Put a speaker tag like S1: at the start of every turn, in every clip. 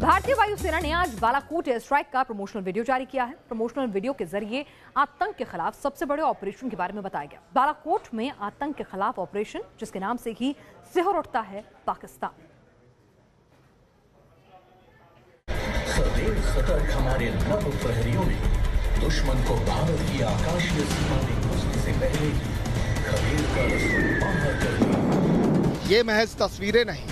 S1: भारतीय वायुसेना ने आज बालाकोट एयर स्ट्राइक का प्रमोशनल वीडियो जारी किया है। प्रमोशनल वीडियो के जरिए आतंक के खिलाफ सबसे बड़े ऑपरेशन के बारे में बताया गया। बालाकोट में आतंक के खिलाफ ऑपरेशन, जिसके नाम से ही सिहर उठता है पाकिस्तान।
S2: सदैव सतर्क हमारे नभ प्रहरियों ने दुश्मन को भारत की आकाशीय सीमा में घुसने से पहले ही खबीर का रसूल बाहर कर दिया।
S3: ये महज तस्वीरें नहीं,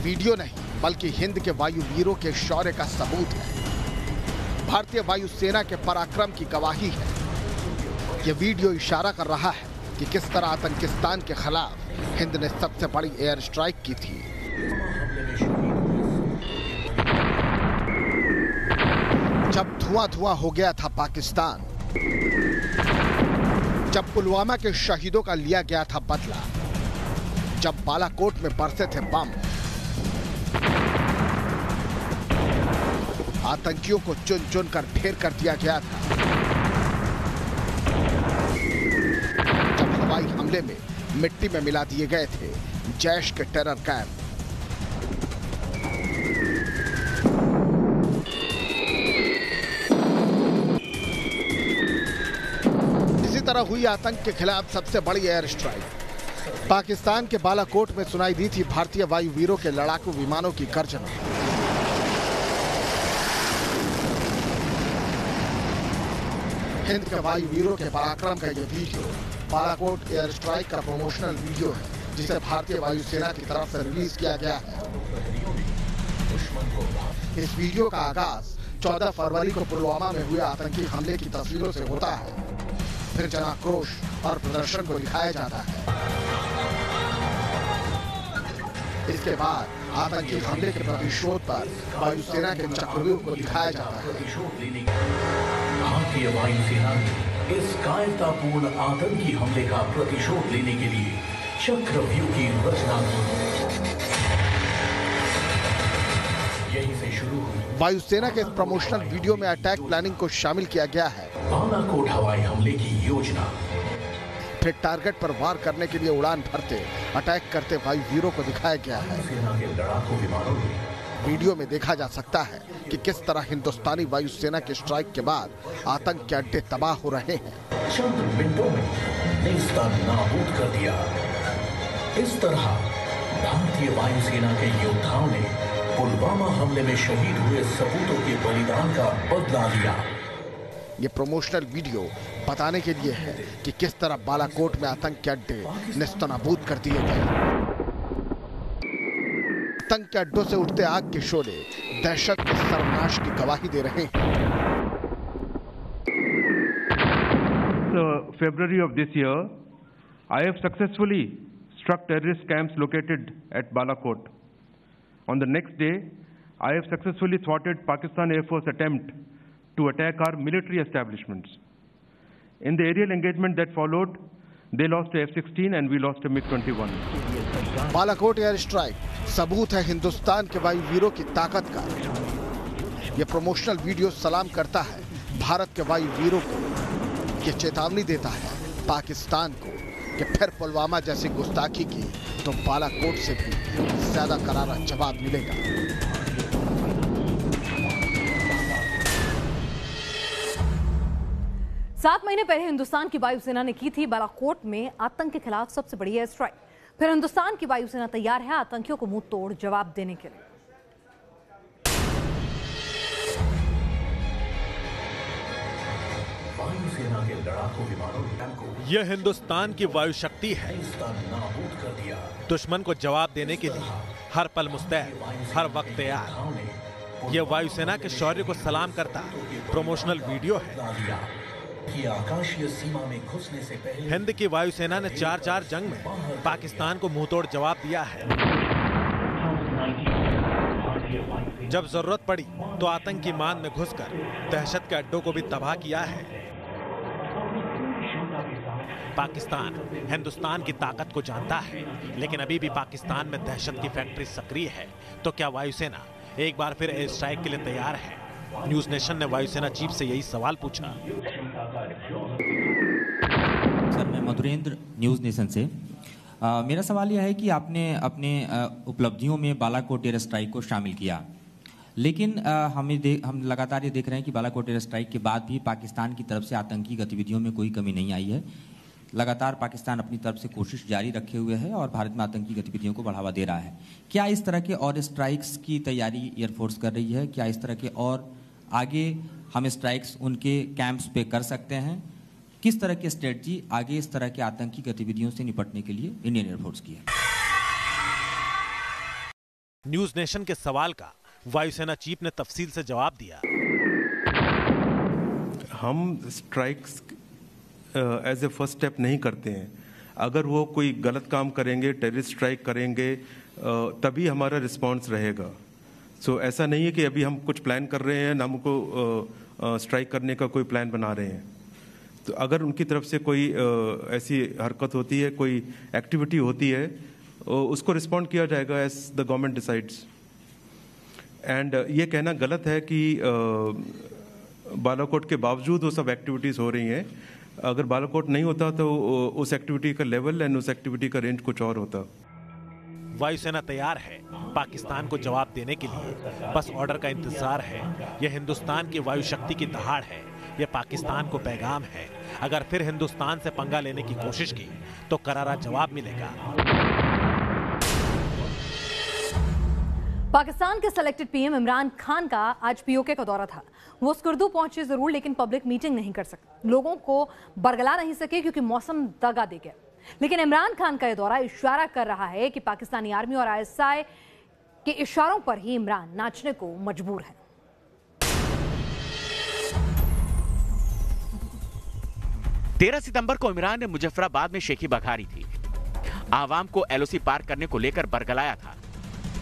S3: वीडियो नहीं, बल्कि हिंद के वायु वीरों के शौर्य का सबूत है। भारतीय वायुसेना के पराक्रम की गवाही है। ये वीडियो इशारा कर रहा है कि किस तरह आतंकिस्तान के खिलाफ हिंद ने सबसे बड़ी एयर स्ट्राइक की थी। जब धुआं हो गया था पाकिस्तान, जब पुलवामा के शहीदों का लिया गया था बदला, जब बालाकोट में बरसे थे बम, आतंकियों को चुन चुन कर ढेर कर दिया गया था, जब हवाई हमले में मिट्टी में मिला दिए गए थे जैश के टेरर कैंप, इसी तरह हुई आतंक के खिलाफ सबसे बड़ी एयर स्ट्राइक। पाकिस्तान के बालाकोट में सुनाई दी थी भारतीय वायु वीरों के लड़ाकू विमानों की गर्जना। हिंद के वायु वीरों के पराक्रम का ये वीडियो बालाकोट एयर स्ट्राइक का प्रमोशनल वीडियो है, जिसे भारतीय वायुसेना की तरफ से रिलीज किया गया है। इस वीडियो का आगाज 14 फरवरी को पुलवामा में हुए आतंकी हमले की तस्वीरों से होता है। फिर जनाक्रोश और प्रदर्शन को दिखाया जाता है। इसके बाद आतंकी हमले के प्रतिशोध पर वायुसेना के चक्रव्यूह को दिखाया जाता है।
S2: भारतीय वायुसेना ने इस कायरतापूर्ण आतंकी हमले का प्रतिशोध लेने के लिए चक्रव्यूह की रचना की। यहीं से शुरू हुई
S3: वायुसेना के इस प्रमोशनल वीडियो में अटैक प्लानिंग को शामिल किया गया है।
S2: बालाकोट हवाई हमले की योजना,
S3: फिर टारगेट पर वार करने के लिए उड़ान भरते, अटैक करते वायु वीरों को दिखाया गया है।
S2: सेना के लड़ाकू विमानों ने
S3: वीडियो में देखा जा सकता है कि किस तरह हिंदुस्तानी वायुसेना के स्ट्राइक के बाद आतंक के अड्डे तबाह हो रहे हैं।
S2: चंद मिनटों में नेस्तनाबूद कर दिया। इस तरह भारतीय वायुसेना के योद्धाओं ने पुलवामा हमले में शहीद हुए सपूतों के बलिदान का बदला लिया।
S3: ये प्रमोशनल वीडियो बताने के लिए है कि किस तरह बालाकोट में आतंक के अड्डे नेस्तनाबूद कर दिए गए। आतंक के अड्डों से उठते आग के शोले दहशत के सर्वनाश की गवाही दे रहे हैं।
S4: February of this year, I have successfully struck terrorist camps located at Balakot. On the next day, I have successfully thwarted Pakistan Air Force attempt to attack our military establishments. In the aerial engagement that followed, they lost a F-16 and we lost a MiG-21.
S3: Balakot air strike सबूत है हिंदुस्तान के वायु वीरों की ताकत का। यह promotional video सलाम करता है भारत के वायु वीरों को। यह चेतावनी देता है पाकिस्तान को कि फिर पुलवामा जैसी गुस्ताखी की तो बालाकोट से भी ज्यादा करारा जवाब मिलेगा।
S1: 7 महीने पहले हिंदुस्तान की वायुसेना ने की थी बालाकोट में आतंक के खिलाफ सबसे बड़ी एयर स्ट्राइक। फिर हिंदुस्तान की वायुसेना तैयार है आतंकियों को मुंह तोड़ जवाब देने के लिए।
S2: वायुसेना के लड़ाकू विमानों ने
S5: यह हिंदुस्तान की वायु शक्ति है।
S2: नेस्तनाबूद कर दिया।
S5: दुश्मन को जवाब देने के लिए हर पल मुस्तैद, हर वक्त तैयार। यह वायुसेना के शौर्य को सलाम करता प्रमोशनल वीडियो है।
S2: की आकाशीय सीमा में घुसने से पहले
S5: हिंद की वायुसेना ने 4-4 जंग में पाकिस्तान को मुंहतोड़ जवाब दिया है। जब जरूरत पड़ी तो आतंक की मान में घुसकर दहशत के अड्डों को भी तबाह किया है। पाकिस्तान हिंदुस्तान की ताकत को जानता है, लेकिन अभी भी पाकिस्तान में दहशत की फैक्ट्री सक्रिय है। तो क्या वायुसेना एक बार फिर एयर स्ट्राइक के लिए तैयार है? न्यूज नेशन ने वायुसेना चीफ से यही सवाल पूछा।
S6: सर, मैं मधुरेंद्र, न्यूज नेशन से। मेरा सवाल यह है कि आपने अपने उपलब्धियों में बालाकोट एयर स्ट्राइक को शामिल किया, लेकिन हम लगातार ये देख रहे हैं कि बालाकोट एयर स्ट्राइक के बाद भी पाकिस्तान की तरफ से आतंकी गतिविधियों में कोई कमी नहीं आई है। लगातार पाकिस्तान अपनी तरफ से कोशिश जारी रखे हुए है और भारत में आतंकी गतिविधियों को बढ़ावा दे रहा है। क्या इस तरह के और स्ट्राइक्स की तैयारी एयरफोर्स कर रही है? क्या इस तरह के और आगे हम स्ट्राइक्स उनके कैंप्स पे कर सकते हैं? किस तरह की स्ट्रेटजी आगे इस तरह के आतंकी गतिविधियों से निपटने के लिए इंडियन एयरफोर्स की है?
S5: न्यूज नेशन के सवाल का वायुसेना चीफ ने तफसील से जवाब दिया।
S4: हम strikes as a first step नहीं करते हैं। अगर वो कोई गलत काम करेंगे, टेररिस्ट स्ट्राइक करेंगे, तभी हमारा रिस्पांस रहेगा। सो ऐसा नहीं है कि अभी हम कुछ प्लान कर रहे हैं, हमको स्ट्राइक करने का कोई प्लान बना रहे हैं। तो अगर उनकी तरफ से कोई ऐसी हरकत होती है, कोई एक्टिविटी होती है, उसको रिस्पॉन्ड किया जाएगा as the government decides. And ये कहना गलत है कि बालाकोट के बावजूद वो सब एक्टिविटीज़ हो रही हैं। अगर बालाकोट नहीं होता तो उस एक्टिविटी का लेवल एंड उस एक्टिविटी का रेंज कुछ और होता।
S5: वायुसेना तैयार है पाकिस्तान को जवाब देने के लिए, बस ऑर्डर का इंतजार है। यह हिंदुस्तान की वायु शक्ति की दहाड़ है, यह पाकिस्तान को पैगाम है। अगर फिर हिंदुस्तान से पंगा लेने की कोशिश की तो करारा जवाब मिलेगा।
S1: पाकिस्तान के सिलेक्टेड पीएम इमरान खान का आज पीओके का दौरा था। वो स्कर्दू पहुंचे जरूर, लेकिन पब्लिक मीटिंग नहीं कर सके, लोगों को बरगला नहीं सके क्योंकि मौसम दगा दे गया। लेकिन इमरान खान का यह दौरा इशारा कर रहा है कि पाकिस्तानी आर्मी और आईएसआई के इशारों पर ही इमरान नाचने को मजबूर है।
S7: तेरह सितंबर को इमरान ने मुजफ्फराबाद में शेखी बघारी थी। आवाम को एलओसी पार करने को लेकर बरगलाया था।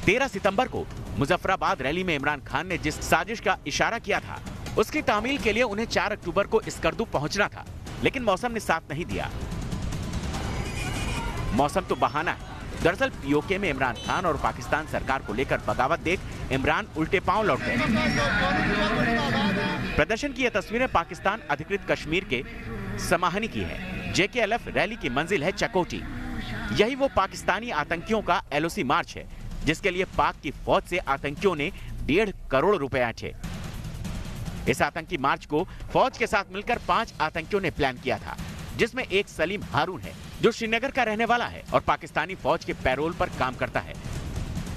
S7: 13 सितंबर को मुजफ्फराबाद रैली में इमरान खान ने जिस साजिश का इशारा किया था, उसकी तामील के लिए उन्हें 4 अक्टूबर को स्कर्दू पहुंचना था, लेकिन मौसम ने साथ नहीं दिया। मौसम तो बहाना है। दरअसल पीओके में इमरान खान और पाकिस्तान सरकार को लेकर बगावत देख इमरान उल्टे पांव लौट गए। प्रदर्शन की यह तस्वीरें पाकिस्तान अधिकृत कश्मीर के समाहनी की है। जेकेएलएफ रैली की मंजिल है चकोटी। यही वो पाकिस्तानी आतंकियों का एलओसी मार्च है, जिसके लिए पाक की फौज से आतंकियों ने 1.5 करोड़ रुपए ऐंठे। इस आतंकी मार्च को फौज के साथ मिलकर 5 आतंकियों ने प्लान किया था, जिसमें एक सलीम हारून है जो श्रीनगर का रहने वाला है और पाकिस्तानी फौज के पैरोल पर काम करता है।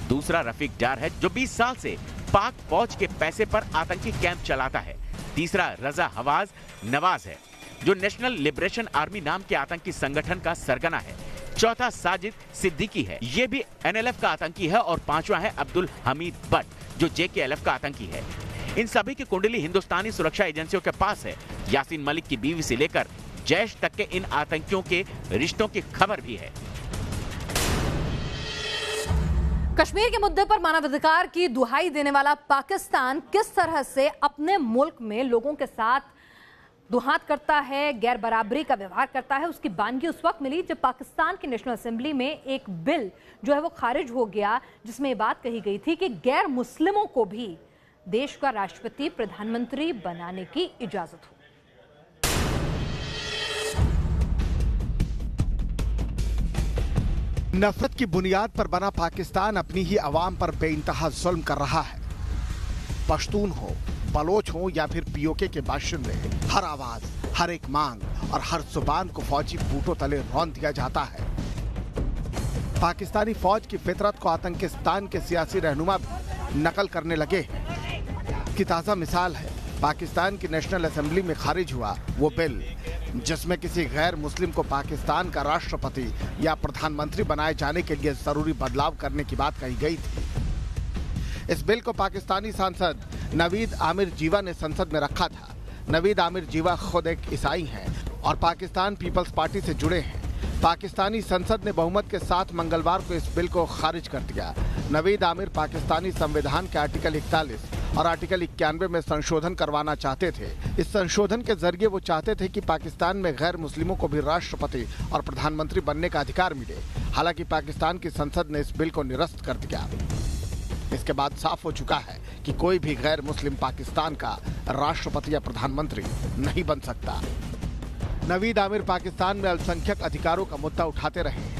S7: दूसरा रफीक डार है जो 20 साल से पाक फौज के पैसे पर आतंकी कैंप चलाता है। तीसरा रजा हवाज नवाज है जो नेशनल लिबरेशन आर्मी नाम के आतंकी संगठन का सरगना है। चौथा साजिद सिद्दीकी है, ये भी एनएलएफ का आतंकी है। और पांचवा है अब्दुल हमीद भट्ट जो जेकेएलएफ का आतंकी है। इन सभी की कुंडली हिंदुस्तानी सुरक्षा एजेंसियों के पास है। यासीन मलिक की बीवी से लेकर जैश तक के इन आतंकियों के रिश्तों की खबर भी है।
S1: कश्मीर के मुद्दे पर मानवाधिकार की दुहाई देने वाला पाकिस्तान किस तरह से अपने मुल्क में लोगों के साथ दुहात करता है, गैर बराबरी का व्यवहार करता है, उसकी बानगी उस वक्त मिली जब पाकिस्तान की नेशनल असेंबली में एक बिल जो है वो खारिज हो गया, जिसमें ये बात कही गई थी कि गैर मुस्लिमों को भी देश का राष्ट्रपति प्रधानमंत्री बनाने की इजाजत हो।
S3: नफरत की बुनियाद पर बना पाकिस्तान अपनी ही आवाम पर बेइंतहा जुल्म कर रहा है। पश्तून हो, बलोच हो या फिर पीओके के बाशिंदे, हर आवाज, हर एक मांग और हर जुबान को फौजी बूटों तले रौंद दिया जाता है। पाकिस्तानी फौज की फितरत को आतंकिस्तान के सियासी रहनुमा भी नकल करने लगे हैं। इसकी ताज़ा मिसाल है पाकिस्तान की नेशनल असेंबली में खारिज हुआ वो बिल जिसमें किसी गैर मुस्लिम को पाकिस्तान का राष्ट्रपति या प्रधानमंत्री बनाए जाने के लिए जरूरी बदलाव करने की बात कही गई थी। इस बिल को पाकिस्तानी सांसद नवीद आमिर जीवा ने संसद में रखा था। नवीद आमिर जीवा खुद एक ईसाई हैं और पाकिस्तान पीपल्स पार्टी से जुड़े हैं। पाकिस्तानी संसद ने बहुमत के साथ मंगलवार को इस बिल को खारिज कर दिया। नवीद आमिर पाकिस्तानी संविधान के आर्टिकल 41 और आर्टिकल 91 में संशोधन करवाना चाहते थे। इस संशोधन के जरिए वो चाहते थे कि पाकिस्तान में गैर मुस्लिमों को भी राष्ट्रपति और प्रधानमंत्री बनने का अधिकार मिले। हालांकि पाकिस्तान की संसद ने इस बिल को निरस्त कर दिया। इसके बाद साफ हो चुका है कि कोई भी गैर मुस्लिम पाकिस्तान का राष्ट्रपति या प्रधानमंत्री नहीं बन सकता। नवीद आमिर पाकिस्तान में अल्पसंख्यक अधिकारों का मुद्दा उठाते रहे हैं।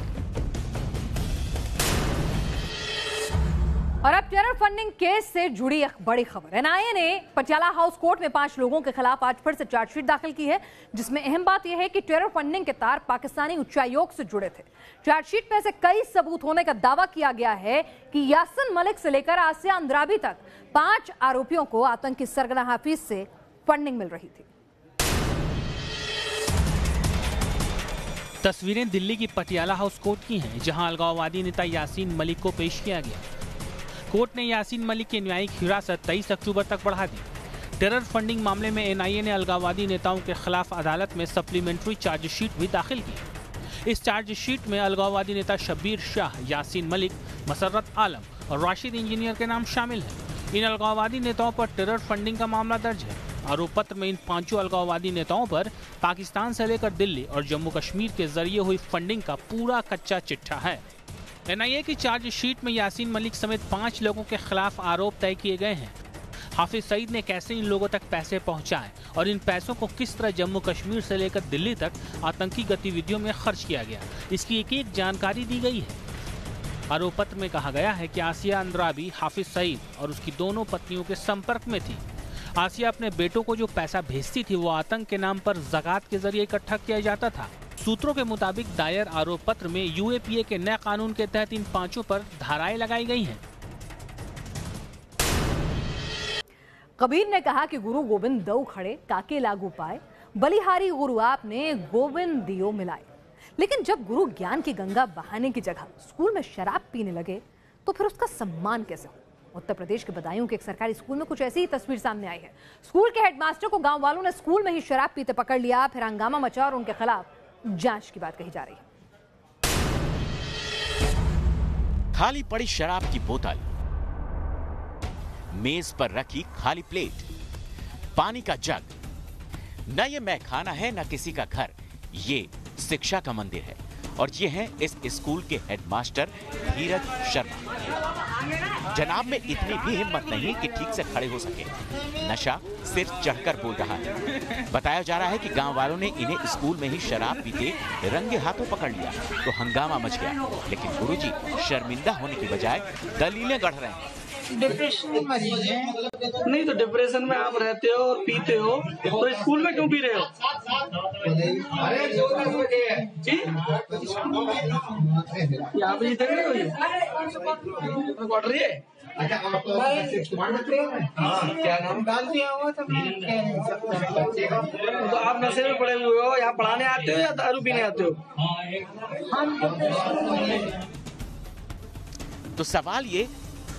S1: और अब टेरर फंडिंग केस से जुड़ी एक बड़ी खबर। एनआईए ने पटियाला हाउस कोर्ट में 5 लोगों के खिलाफ आज फिर से चार्जशीट दाखिल की है, जिसमें अहम बात यह है कि टेरर फंडिंग के तार पाकिस्तानी उच्चायोग से जुड़े थे। चार्जशीट में ऐसे कई सबूत होने का दावा किया गया है कि यासिन मलिक से लेकर आसिया अंद्राबी तक 5 आरोपियों को आतंकी सरगना हाफिज से फंडिंग मिल रही थी।
S8: तस्वीरें दिल्ली की पटियाला हाउस कोर्ट की हैं, जहां अलगाववादी नेता यासीन मलिक को पेश किया गया। कोर्ट ने यासीन मलिक की न्यायिक हिरासत 23 अक्टूबर तक बढ़ा दी। टेरर फंडिंग मामले में एनआईए ने अलगाववादी नेताओं के खिलाफ अदालत में सप्लीमेंट्री चार्जशीट भी दाखिल की। इस चार्जशीट में अलगाववादी नेता शब्बीर शाह, यासीन मलिक, मसर्रत आलम और राशिद इंजीनियर के नाम शामिल हैं। इन अलगाववादी नेताओं पर टेरर फंडिंग का मामला दर्ज है। आरोप पत्र में इन 5 अलगाववादी नेताओं पर पाकिस्तान से लेकर दिल्ली और जम्मू कश्मीर के जरिए हुई फंडिंग का पूरा कच्चा चिट्ठा है। एनआईए की चार्जशीट में यासीन मलिक समेत 5 लोगों के खिलाफ आरोप तय किए गए हैं। हाफिज सईद ने कैसे इन लोगों तक पैसे पहुंचाए और इन पैसों को किस तरह जम्मू कश्मीर से लेकर दिल्ली तक आतंकी गतिविधियों में खर्च किया गया, इसकी एक जानकारी दी गई है। आरोप पत्र में कहा गया है कि आसिया अंद्राबी हाफिज सईद और उसकी दोनों पत्नियों के संपर्क में थी। आसिया अपने बेटों को जो पैसा भेजती थी वो आतंक के नाम पर ज़कात के जरिए इकट्ठा किया जाता था। सूत्रों के मुताबिक दायर आरोप पत्र में यूएपीए के नए कानून के तहत इन 5 पर धाराएं लगाई गई हैं।
S1: कबीर ने कहा कि गुरु गोविंद दऊ खड़े काके लागू पाए, बलिहारी गुरु आपने गोविंद दियो मिलाए। लेकिन जब गुरु ज्ञान की गंगा बहाने की जगह स्कूल में शराब पीने लगे तो फिर उसका सम्मान कैसे हो? उत्तर प्रदेश के बदायूं के एक सरकारी स्कूल में कुछ ऐसी ही तस्वीर सामने आई है। स्कूल के हेडमास्टर को गांव वालों ने स्कूल में ही शराब पीते पकड़ लिया, फिर हंगामा मचा और उनके खिलाफ जांच की बात कही जा रही है।
S7: खाली पड़ी शराब की बोतल, मेज पर रखी खाली प्लेट, पानी का जग, न ये मैखाना है न किसी का घर, ये शिक्षा का मंदिर है। और ये हैं इस स्कूल के हेडमास्टर धीरज शर्मा। जनाब में इतनी भी हिम्मत नहीं कि ठीक से खड़े हो सके। नशा सिर्फ चढ़कर बोल रहा है। बताया जा रहा है कि गांव वालों ने इन्हें स्कूल में ही शराब पीते रंगे हाथों पकड़ लिया तो हंगामा मच गया। लेकिन गुरुजी शर्मिंदा होने की बजाय दलीलें गढ़ रहे हैं।
S9: डिप्रेशन में मरीज है। नहीं तो डिप्रेशन में आप रहते हो और पीते हो तो स्कूल में क्यों पी रहे हो? यहाँ पे देख रहे हो ये पढ़ रही है। क्या नाम डाल दिया हुआ था? तो आप नशे में पड़े हुए हो, यहाँ पढ़ाने आते हो या दारू पीने आते हो?
S7: तो सवाल ये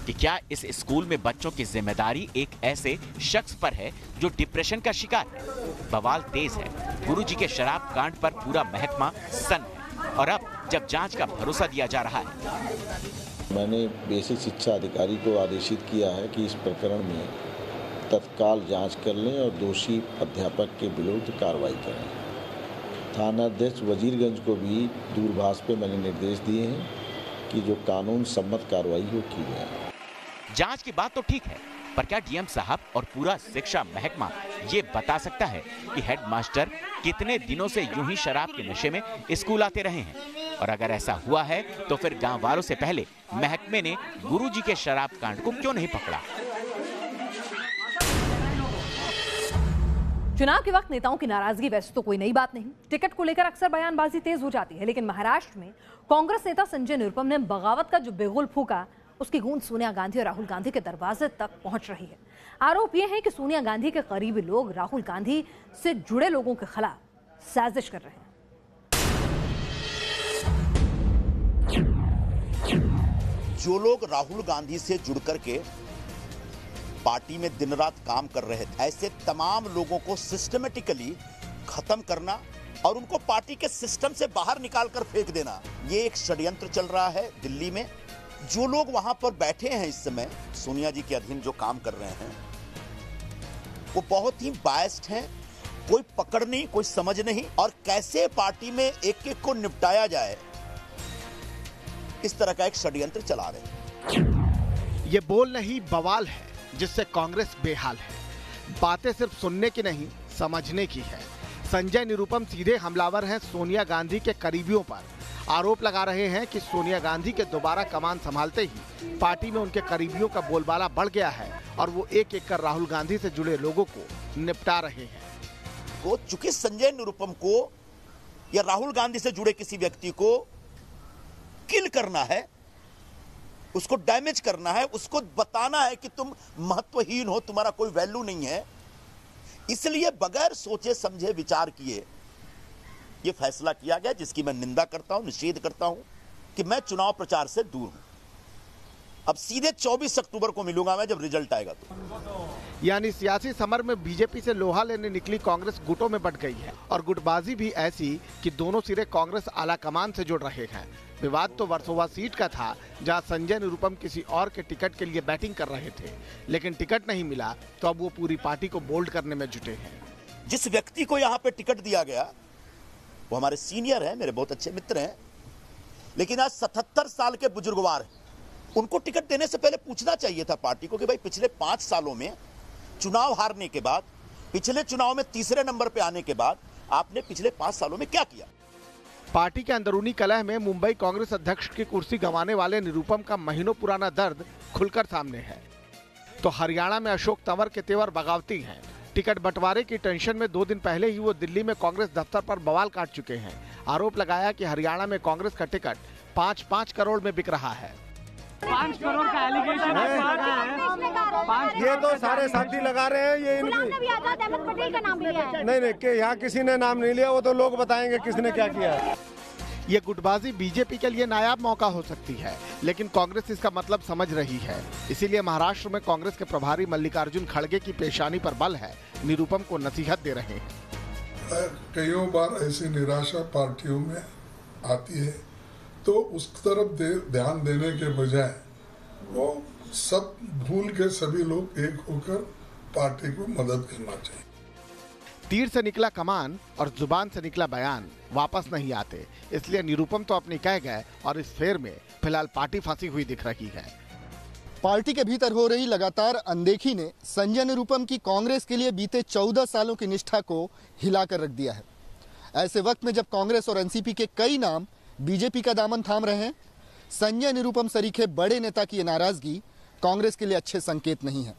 S7: कि क्या इस स्कूल में बच्चों की जिम्मेदारी एक ऐसे शख्स पर है जो डिप्रेशन का शिकार है? बवाल तेज है। गुरुजी के शराब कांड पर पूरा महकमा सन्न है और अब जब जांच का भरोसा दिया जा रहा है।
S10: मैंने बेसिक शिक्षा अधिकारी को आदेशित किया है कि इस प्रकरण में तत्काल जांच कर लें और दोषी अध्यापक के विरुद्ध कार्रवाई करें। थानाध्यक्ष वजीरगंज को भी दूरभाष पे मैंने निर्देश दिए हैं कि जो कानून सम्मत कार्रवाई हो की जाए।
S7: जांच की बात तो ठीक है, पर क्या डीएम साहब और पूरा शिक्षा महकमा ये बता सकता है कि हेडमास्टर कितने दिनों से यूं ही शराब के नशे में स्कूल आते रहे हैं? और अगर ऐसा हुआ है तो फिर गांव वालों से पहले महकमे ने गुरुजी के शराब कांड को क्यों नहीं पकड़ा?
S1: चुनाव के वक्त नेताओं की नाराजगी वैसे तो कोई नई बात नहीं। टिकट को लेकर अक्सर बयानबाजी तेज हो जाती है, लेकिन महाराष्ट्र में कांग्रेस नेता संजय निरुपम ने बगावत का जो बिगुल फूका, उसकी गूंज सोनिया गांधी और राहुल गांधी के दरवाजे तक पहुंच रही है। आरोप यह है कि सोनिया गांधी के करीबी लोग राहुल गांधी से जुड़े लोगों के खिलाफ साजिश कर रहे हैं।
S11: जो लोग राहुल गांधी से जुड़ करके पार्टी में दिन रात काम कर रहे थे, ऐसे तमाम लोगों को सिस्टमेटिकली खत्म करना और उनको पार्टी के सिस्टम से बाहर निकाल कर फेंक देना, ये एक षड्यंत्र चल रहा है दिल्ली में। जो लोग वहां पर बैठे हैं इस समय सोनिया जी के अधीन जो काम कर रहे हैं, वो बहुत ही बायस्ड हैं। कोई पकड़ नहीं, कोई समझ नहीं, और कैसे पार्टी में एक एक को निपटाया जाए, इस तरह का एक षड्यंत्र चला रहे हैं।
S3: ये बोल नहीं बवाल है जिससे कांग्रेस बेहाल है। बातें सिर्फ सुनने की नहीं, समझने की है। संजय निरुपम सीधे हमलावर हैं सोनिया गांधी के करीबियों पर। आरोप लगा रहे हैं कि सोनिया गांधी के दोबारा कमान संभालते ही पार्टी में उनके करीबियों का बोलबाला बढ़ गया है और वो एक एक कर राहुल गांधी से जुड़े लोगों को निपटा रहे हैं।
S11: वो चूंकि संजय निरुपम को या राहुल गांधी से जुड़े किसी व्यक्ति को किल करना है, उसको डैमेज करना है, उसको बताना है कि तुम महत्वहीन हो, तुम्हारा कोई वैल्यू नहीं है, इसलिए बगैर सोचे समझे विचार किए ये फैसला किया गया, जिसकी मैं निंदा करता हूं, निषेध करता हूं कि मैं चुनाव प्रचार से दूर हूं। अब सीधे 24 अक्टूबर को मिलूंगा मैं, जब रिजल्ट आएगा तो।
S3: यानी सियासी समर में बीजेपी से लोहा लेने निकली कांग्रेस गुटों में बंट गई है और गुटबाजी भी ऐसी कि दोनों सिरे कांग्रेस आला कमान से जुड़ रहे हैं। विवाद तो वर्सोवा सीट का था, जहां संजय निरुपम किसी और के टिकट के लिए बैटिंग कर रहे थे, लेकिन टिकट नहीं मिला तो अब वो पूरी पार्टी को बोल्ड करने में जुटे हैं।
S11: जिस व्यक्ति को यहाँ पे टिकट दिया गया वो हमारे सीनियर हैं, मेरे बहुत अच्छे मित्र हैं, लेकिन आज 77 साल के बुजुर्गवार हैं। उनको टिकट देने से पहले पूछना चाहिए था पार्टी को कि भाई पिछले 5 सालों में चुनाव हारने के बाद, पिछले चुनाव में तीसरे नंबर पे आने के बाद आपने पिछले 5 सालों में क्या किया।
S3: पार्टी के अंदरूनी कलह में मुंबई कांग्रेस अध्यक्ष की कुर्सी गंवाने वाले निरुपम का महीनों पुराना दर्द खुलकर सामने है। तो हरियाणा में अशोक तंवर के तेवर बगावती हैं। टिकट बंटवारे की टेंशन में 2 दिन पहले ही वो दिल्ली में कांग्रेस दफ्तर पर बवाल काट चुके हैं। आरोप लगाया कि हरियाणा में कांग्रेस का टिकट 5-5 करोड़ में बिक रहा है।
S12: 5 करोड़ का एलिगेशन है। ये तो सारे साथी लगा रहे हैं। ये आजाद अहमद पटेल का नाम लिया है। नहीं कि यहाँ किसी ने नाम नहीं लिया, वो तो लोग बताएंगे किसने क्या किया है।
S3: ये गुटबाजी बीजेपी के लिए नायाब मौका हो सकती है, लेकिन कांग्रेस इसका मतलब समझ रही है। इसीलिए महाराष्ट्र में कांग्रेस के प्रभारी मल्लिकार्जुन खड़गे की पेशानी पर बल है, निरुपम को नसीहत दे रहे हैं।
S13: कई बार ऐसी निराशा पार्टियों में आती है तो उस तरफ ध्यान देने के बजाय वो सब भूल के सभी लोग एक होकर पार्टी को मदद करना चाहिए।
S3: तीर से निकला कमान और जुबान से निकला बयान वापस नहीं आते, इसलिए निरुपम तो अपनी कह गए और इस फेर में फिलहाल पार्टी फंसी हुई दिख रही है।
S14: पार्टी के भीतर हो रही लगातार अनदेखी ने संजय निरुपम की कांग्रेस के लिए बीते 14 सालों की निष्ठा को हिलाकर रख दिया है। ऐसे वक्त में जब कांग्रेस और एनसीपी के कई नाम बीजेपी का दामन थाम रहे हैं, संजय निरुपम सरीखे बड़े नेता की नाराजगी कांग्रेस के लिए अच्छे संकेत नहीं है।